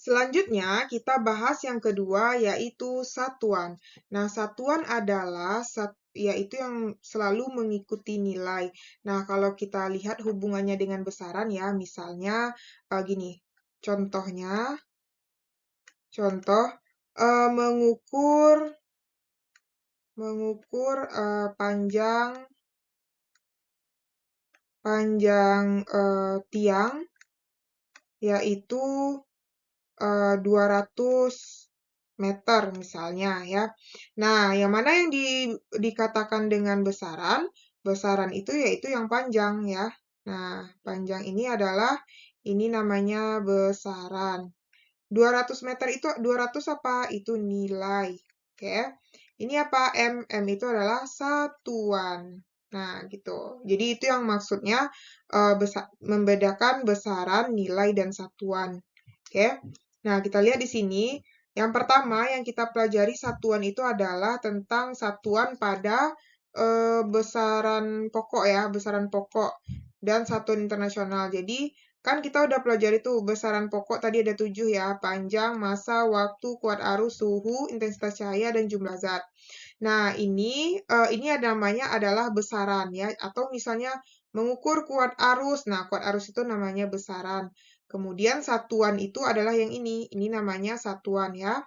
Selanjutnya, kita bahas yang kedua, yaitu satuan. Nah, satuan adalah yaitu yang selalu mengikuti nilai. Nah, kalau kita lihat hubungannya dengan besaran ya, misalnya gini, contoh mengukur panjang tiang yaitu 200 meter misalnya ya. Nah, yang mana yang dikatakan dengan besaran? Besaran itu yaitu yang panjang ya. Nah, panjang ini ini namanya besaran. 200 meter itu 200 apa? Itu nilai. Oke. Ini apa? M. M itu adalah satuan. Nah, gitu. Jadi itu yang maksudnya membedakan besaran, nilai, dan satuan. Oke. Nah, kita lihat di sini. Yang pertama yang kita pelajari satuan itu adalah tentang satuan pada besaran pokok ya, besaran pokok dan satuan internasional. Jadi, kan kita udah pelajari tuh besaran pokok tadi ada 7 ya, panjang, massa, waktu, kuat arus, suhu, intensitas cahaya, dan jumlah zat. Nah, ini namanya adalah besaran ya, atau misalnya mengukur kuat arus. Nah, kuat arus itu namanya besaran. Kemudian satuan itu adalah yang ini namanya satuan ya.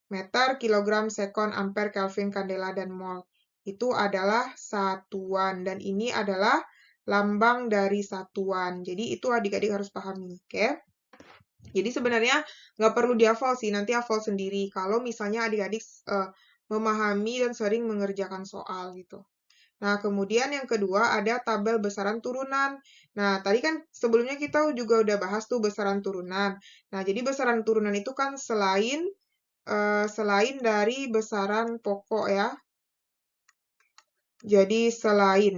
Meter, kilogram, sekon, ampere, kelvin, kandela, dan mol. Itu adalah satuan. Dan ini adalah lambang dari satuan. Jadi itu adik-adik harus pahami, oke? Jadi sebenarnya nggak perlu dihafal sih, nanti hafal sendiri. Kalau misalnya adik-adik memahami dan sering mengerjakan soal gitu. Nah, kemudian yang kedua ada tabel besaran turunan. Nah, tadi kan sebelumnya kita juga udah bahas tuh besaran turunan. Nah, jadi besaran turunan itu kan selain dari besaran pokok ya. Jadi selain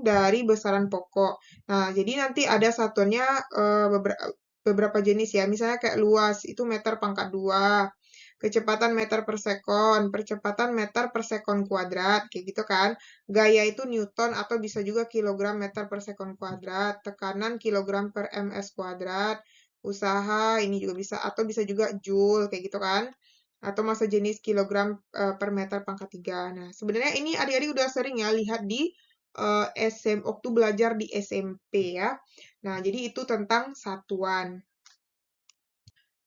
dari besaran pokok. Nah, jadi nanti ada satuannya beberapa jenis ya. Misalnya kayak luas, itu meter pangkat 2. Kecepatan meter per sekon, percepatan meter per sekon kuadrat, kayak gitu kan. Gaya itu Newton atau bisa juga kilogram meter per sekon kuadrat. Tekanan kilogram per ms kuadrat. Usaha, ini juga bisa, atau bisa juga joule, kayak gitu kan. Atau massa jenis kilogram per meter pangkat 3. Nah, sebenarnya ini adik-adik udah sering ya lihat di waktu belajar di SMP ya. Nah, jadi itu tentang satuan.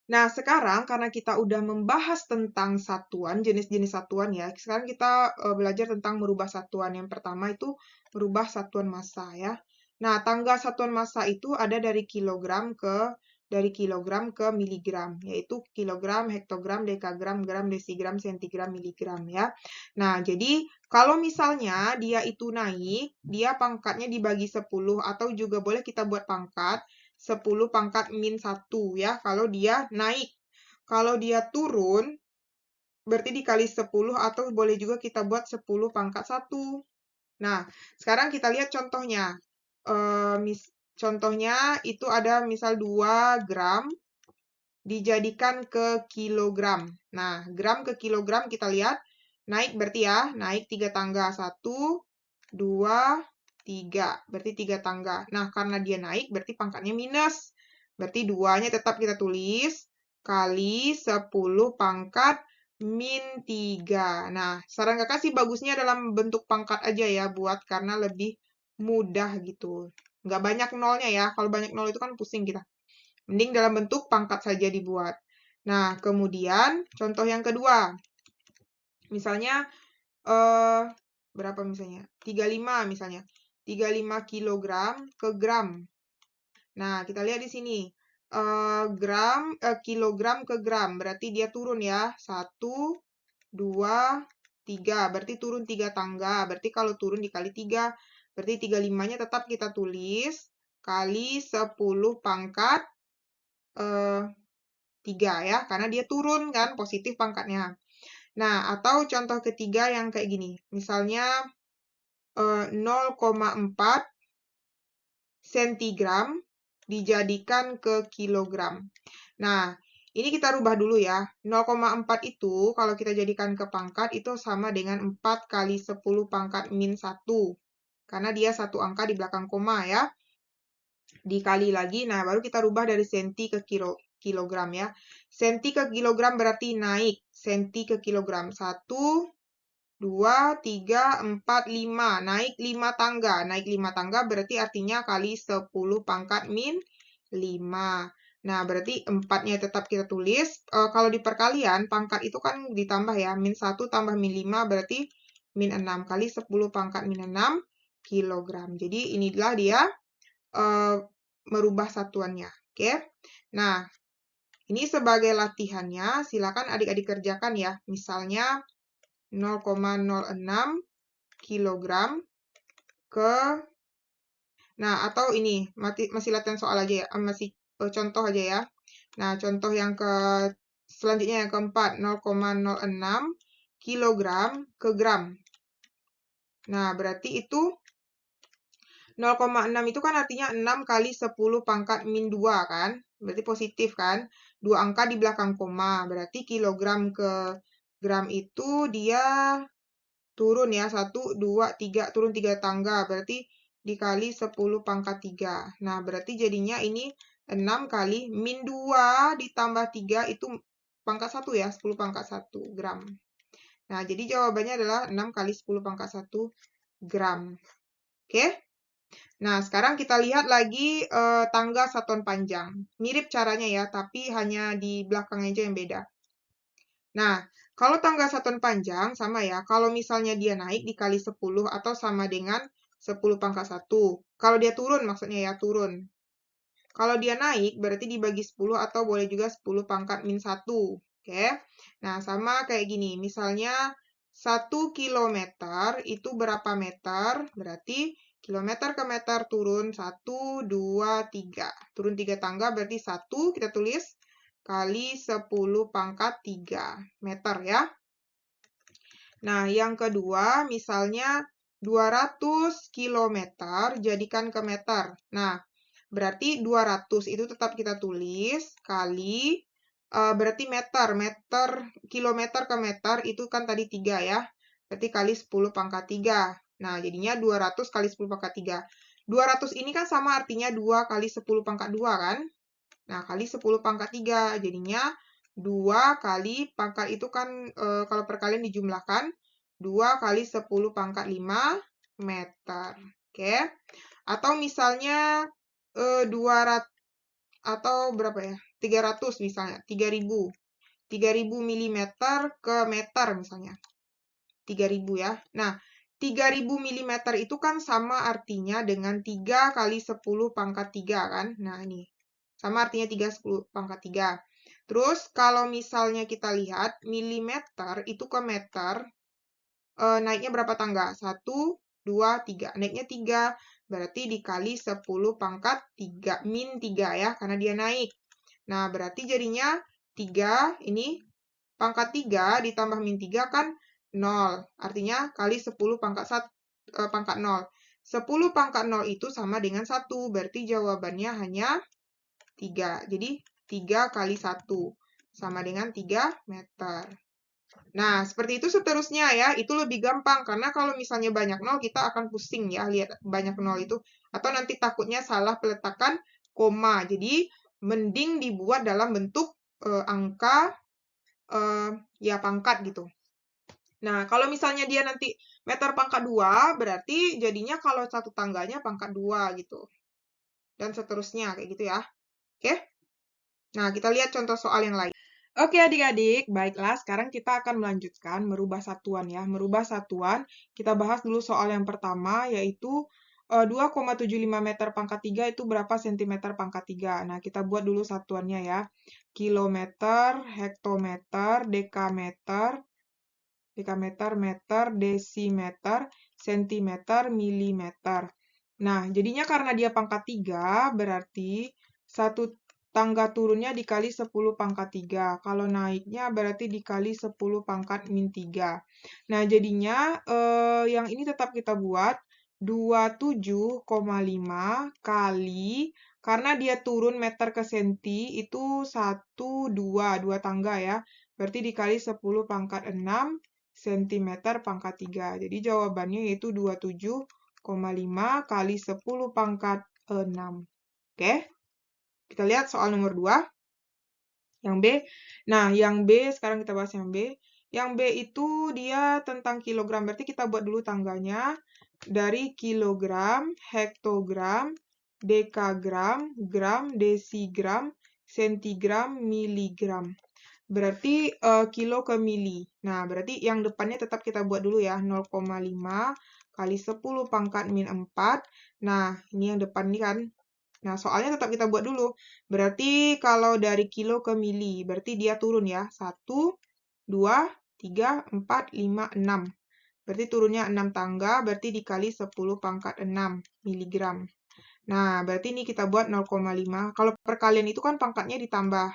Nah, sekarang karena kita udah membahas tentang satuan, jenis-jenis satuan ya, sekarang kita belajar tentang merubah satuan. Yang pertama itu merubah satuan massa ya. Nah, tangga satuan massa itu ada dari kilogram ke miligram, yaitu kilogram, hektogram, dekagram, gram, desigram, sentigram, miligram ya. Nah, jadi kalau misalnya dia itu naik, dia pangkatnya dibagi 10 atau juga boleh kita buat pangkat 10 pangkat min 1 ya, kalau dia naik. Kalau dia turun, berarti dikali 10 atau boleh juga kita buat 10 pangkat 1. Nah, sekarang kita lihat contohnya. Contohnya itu ada misal 2 gram dijadikan ke kilogram. Nah, gram ke kilogram kita lihat naik berarti ya, naik 3 tangga. 1, 2, 3. Berarti 3 tangga. Nah, karena dia naik berarti pangkatnya minus. Berarti 2-nya tetap kita tulis kali 10 pangkat min 3. Nah, saran kakak sih bagusnya dalam bentuk pangkat aja ya, karena lebih mudah gitu. Nggak banyak nolnya ya, kalau banyak nol itu kan pusing kita. Mending dalam bentuk pangkat saja dibuat. Nah, kemudian contoh yang kedua. Misalnya, berapa misalnya? 35 misalnya. 35 kilogram ke gram. Nah, kita lihat di sini. Kilogram ke gram. Berarti dia turun ya. 1, 2, 3. Berarti turun 3 tangga. Berarti kalau turun dikali 3. Berarti 35-nya tetap kita tulis. Kali 10 pangkat 3 ya. Karena dia turun kan. Positif pangkatnya. Nah, atau contoh ketiga yang kayak gini. Misalnya 0,4 sentigram dijadikan ke kilogram. Nah, ini kita rubah dulu ya. 0,4 itu kalau kita jadikan ke pangkat itu sama dengan 4 kali 10 pangkat min 1. Karena dia satu angka di belakang koma ya. dikali lagi. Nah, baru kita rubah dari senti ke kilogram ya. Senti ke kilogram berarti naik. Senti ke kilogram. 1, 2, 3, 4, 5. Naik 5 tangga. Naik 5 tangga berarti artinya kali 10 pangkat min 5. Nah, berarti 4-nya tetap kita tulis. Kalau di perkalian, pangkat itu kan ditambah ya. Min 1 tambah min 5 berarti min 6. Kali 10 pangkat min 6 kilogram. Jadi inilah dia merubah satuannya. Oke. Nah, ini sebagai latihannya, silakan adik-adik kerjakan ya. Misalnya 0,06 kilogram ke, nah atau ini masih latihan soal aja ya, masih contoh aja ya. Nah, contoh yang selanjutnya yang keempat, 0,06 kilogram ke gram. Nah, berarti itu 0,6 itu kan artinya 6 kali 10 pangkat min 2 kan? Berarti positif kan? 2 angka di belakang koma. Berarti kilogram ke gram itu dia turun ya. 1, 2, 3. Turun 3 tangga. Berarti dikali 10 pangkat 3. Nah, berarti jadinya ini 6 kali min 2 ditambah 3 itu pangkat 1 ya. 10 pangkat 1 gram. Nah, jadi jawabannya adalah 6 kali 10 pangkat 1 gram. Oke? Nah, sekarang kita lihat lagi tangga satuan panjang. Mirip caranya ya, tapi hanya di belakang aja yang beda. Nah, kalau tangga satuan panjang sama ya, kalau misalnya dia naik dikali 10 atau sama dengan 10 pangkat 1. Kalau dia turun maksudnya ya, turun. Kalau dia naik berarti dibagi 10 atau boleh juga 10 pangkat min 1. Oke. Nah, sama kayak gini. Misalnya 1 kilometer itu berapa meter? Berarti kilometer ke meter turun 1, 2, 3. Turun 3 tangga berarti 1 kita tulis kali 10 pangkat 3 meter ya. Nah, yang kedua misalnya 200 kilometer jadikan ke meter. Nah, berarti 200 itu tetap kita tulis kali berarti meter, kilometer ke meter itu kan tadi 3 ya. Berarti kali 10 pangkat 3. Nah, jadinya 200 kali 10 pangkat 3. 200 ini kan sama artinya 2 kali 10 pangkat 2 kan? Nah, kali 10 pangkat 3. Jadinya 2 kali pangkat itu kan kalau perkalian dijumlahkan 2 kali 10 pangkat 5 meter. Oke. Atau misalnya 200 atau berapa ya? 300 misalnya, 3000. 3000 mm ke meter misalnya. 3000 ya. Nah, 3000 mm itu kan sama artinya dengan 3 kali 10 pangkat 3 kan? Nah, ini. Sama artinya 3 10 pangkat 3. Terus kalau misalnya kita lihat milimeter itu ke meter naiknya berapa tangga? 1, 2, 3. Naiknya 3. Berarti dikali 10 pangkat 3. Min 3 ya, karena dia naik. Nah, berarti jadinya 3, ini pangkat 3 ditambah min 3 kan 0. Artinya kali 10 pangkat 0. 10 pangkat 0 itu sama dengan 1. Berarti jawabannya hanya 3. Jadi 3 kali 1 sama dengan 3 meter. Nah, seperti itu seterusnya ya. Itu lebih gampang karena kalau misalnya banyak nol kita akan pusing ya lihat banyak nol itu. Atau nanti takutnya salah peletakan koma. Jadi mending dibuat dalam bentuk angka ya pangkat gitu. Nah, kalau misalnya dia nanti meter pangkat 2, berarti jadinya kalau satu tangganya pangkat 2 gitu. Dan seterusnya kayak gitu ya. Oke? Nah, kita lihat contoh soal yang lain. Oke adik-adik, baiklah sekarang kita akan melanjutkan merubah satuan ya. Merubah satuan, kita bahas dulu soal yang pertama yaitu 2,75 meter pangkat 3 itu berapa sentimeter pangkat 3. Nah, kita buat dulu satuannya ya. Kilometer, hektometer, dekameter, meter, desimeter, sentimeter, milimeter. Nah, jadinya karena dia pangkat 3, berarti satu tangga turunnya dikali 10 pangkat 3. Kalau naiknya berarti dikali 10 pangkat min 3. Nah, jadinya yang ini tetap kita buat 27,5 kali, karena dia turun meter ke senti, itu 1, 2 tangga ya. Berarti dikali 10 pangkat 6 cm pangkat 3. Jadi jawabannya yaitu 27,5 kali 10 pangkat 6. Oke, kita lihat soal nomor 2. Yang B. Nah, yang B, sekarang kita bahas yang B. Yang B itu dia tentang kilogram. Berarti kita buat dulu tangganya. Dari kilogram, hektogram, dekagram, gram, desigram, sentigram, miligram. Berarti kilo ke mili. Nah, berarti yang depannya tetap kita buat dulu ya. 0,5 kali 10 pangkat min 4. Nah, ini yang depan ini kan. Nah, soalnya tetap kita buat dulu. Berarti kalau dari kilo ke mili, berarti dia turun ya. 1, 2, 3, 4, 5, 6. Berarti turunnya 6 tangga, berarti dikali 10 pangkat 6 miligram. Nah, berarti ini kita buat 0,5. Kalau perkalian itu kan pangkatnya ditambah.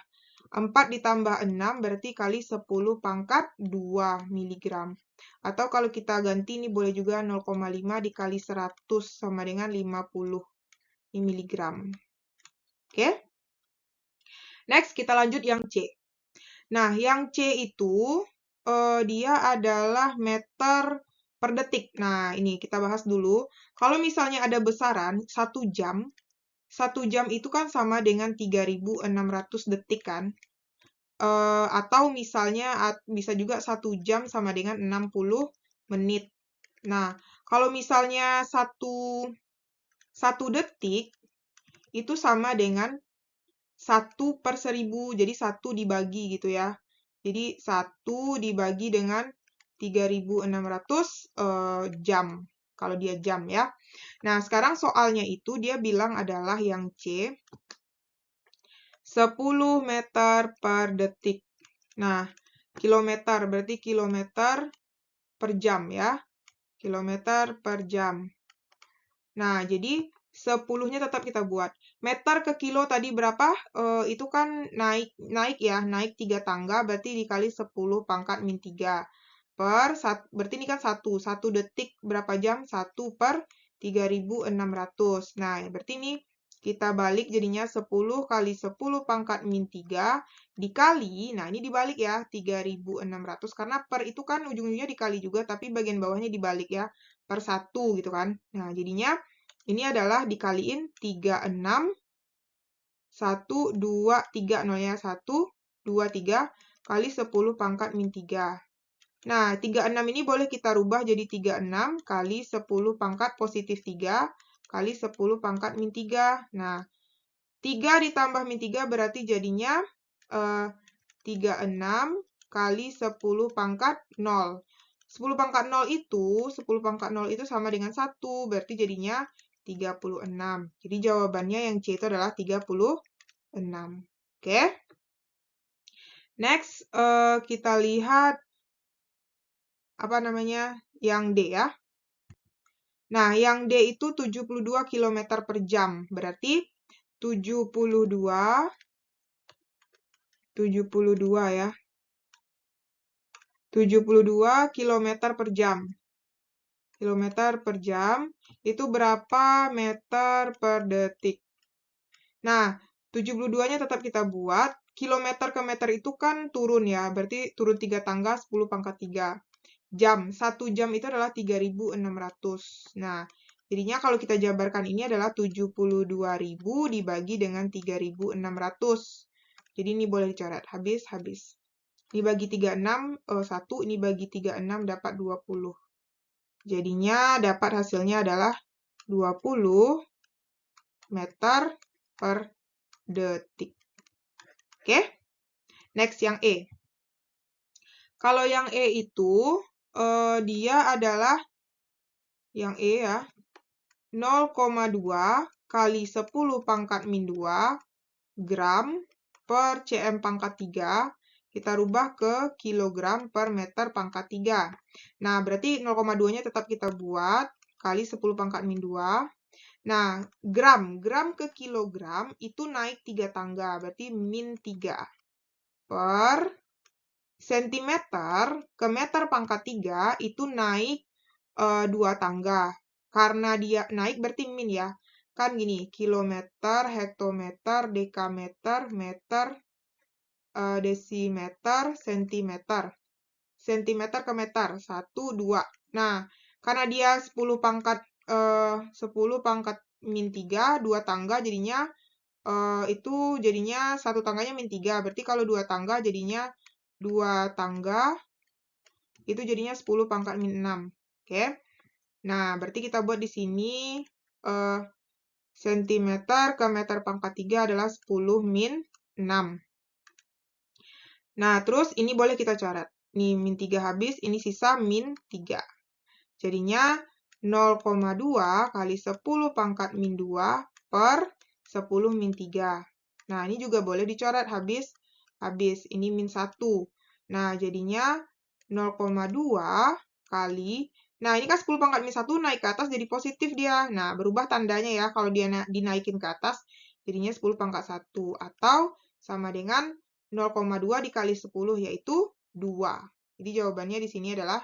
4 ditambah 6 berarti kali 10 pangkat 2 miligram. Atau kalau kita ganti ini boleh juga 0,5 dikali 100 sama dengan 50 miligram. Oke? Next, kita lanjut yang C. Nah, yang C itu dia adalah meter per detik. Nah, ini kita bahas dulu. Kalau misalnya ada besaran 1 jam, 1 jam itu kan sama dengan 3.600 detik kan? Atau misalnya bisa juga 1 jam sama dengan 60 menit. Nah, kalau misalnya 1 detik itu sama dengan 1/1000, jadi 1 dibagi gitu ya. Jadi 1 dibagi dengan 3.600 jam, kalau dia jam ya. Nah, sekarang soalnya itu dia bilang adalah yang C, 10 meter per detik. Nah, kilometer berarti kilometer per jam ya. Kilometer per jam. Nah, jadi 10-nya tetap kita buat. Meter ke kilo tadi berapa? Itu kan naik ya, naik 3 tangga, berarti dikali 10 pangkat min 3. Berarti ini kan 1 detik berapa jam? 1 per 3.600. Nah, berarti ini kita balik jadinya 10 kali 10 pangkat min 3 dikali, nah ini dibalik ya, 3.600. Karena per itu kan ujung-ujungnya dikali juga, tapi bagian bawahnya dibalik ya, per 1 gitu kan. Nah, jadinya ini adalah dikaliin 36, 1, 2, 3, nolnya 1, 2, 3, kali 10 pangkat min 3. Nah, 36 ini boleh kita rubah jadi 36 kali 10 pangkat positif 3, kali 10 pangkat min 3. Nah, 3 ditambah min 3 berarti jadinya 36 kali 10 pangkat 0. 10 pangkat 0 itu sama dengan 1, berarti jadinya 36. Jadi jawabannya yang C itu adalah 36. Oke. Next, kita lihat apa namanya? Yang D ya. Nah, yang D itu 72 km per jam. Berarti 72 ya. 72 km per jam. Kilometer per jam itu berapa meter per detik? Nah, 72-nya tetap kita buat. Kilometer ke meter itu kan turun ya, berarti turun 3 tangga 10 pangkat 3. Jam, 1 jam itu adalah 3.600. Nah, jadinya kalau kita jabarkan ini adalah 72.000 dibagi dengan 3.600. Jadi ini boleh dicoret, habis. Ini bagi 36, 1, ini bagi 36 dapat 20. Jadinya dapat hasilnya adalah 20 meter per detik. Oke? Next yang E. Kalau yang E itu, dia adalah yang E ya, 0,2 kali 10 pangkat min 2 gram per cm pangkat 3. Kita rubah ke kilogram per meter pangkat 3. Nah, berarti 0,2-nya tetap kita buat, kali 10 pangkat min 2. Nah, gram ke kilogram itu naik 3 tangga, berarti min 3. Per sentimeter ke meter pangkat 3 itu naik 2 tangga. Karena dia naik berarti min ya. Kan gini, kilometer, hektometer, dekameter, meter, desimeter, sentimeter. Sentimeter ke meter, 1, 2. Nah, karena dia 10 pangkat min 3, 2 tangga jadinya itu jadinya satu tangganya min 3. Berarti kalau 2 tangga jadinya 2 tangga itu jadinya 10 pangkat min 6. Oke. Nah, berarti kita buat di sini sentimeter ke meter pangkat 3 adalah 10 min 6. Nah, terus ini boleh kita coret. Nih, min 3 habis, ini sisa min 3. Jadinya 0,2 kali 10 pangkat min 2 per 10 min 3. Nah, ini juga boleh dicoret habis. Ini min 1. Nah, jadinya 0,2 kali. Nah, ini kan 10 pangkat min 1 naik ke atas jadi positif dia. Nah, berubah tandanya ya. Kalau dia dinaikin ke atas, jadinya 10 pangkat 1. Atau sama dengan 0,2 dikali 10, yaitu 2. Jadi jawabannya di sini adalah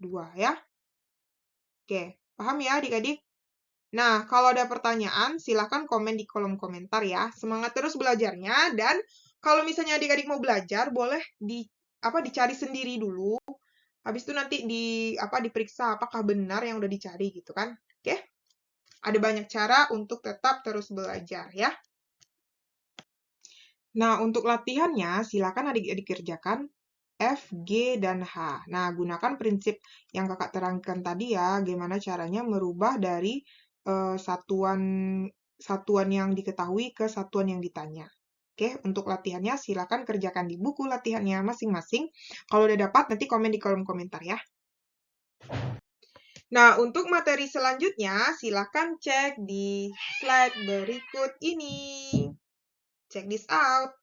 2 ya. Oke, paham ya adik-adik? Nah, kalau ada pertanyaan, silahkan komen di kolom komentar ya. Semangat terus belajarnya, dan kalau misalnya adik-adik mau belajar, boleh dicari sendiri dulu. Habis itu nanti diperiksa apakah benar yang udah dicari gitu kan. Oke? Ada banyak cara untuk tetap terus belajar ya. Nah, untuk latihannya, silakan adik-adik kerjakan F, G, dan H. Nah, gunakan prinsip yang kakak terangkan tadi ya, gimana caranya merubah dari satuan yang diketahui ke satuan yang ditanya. Oke, untuk latihannya silakan kerjakan di buku latihannya masing-masing. Kalau udah dapat, nanti komen di kolom komentar ya. Nah, untuk materi selanjutnya, silakan cek di slide berikut ini. Check this out.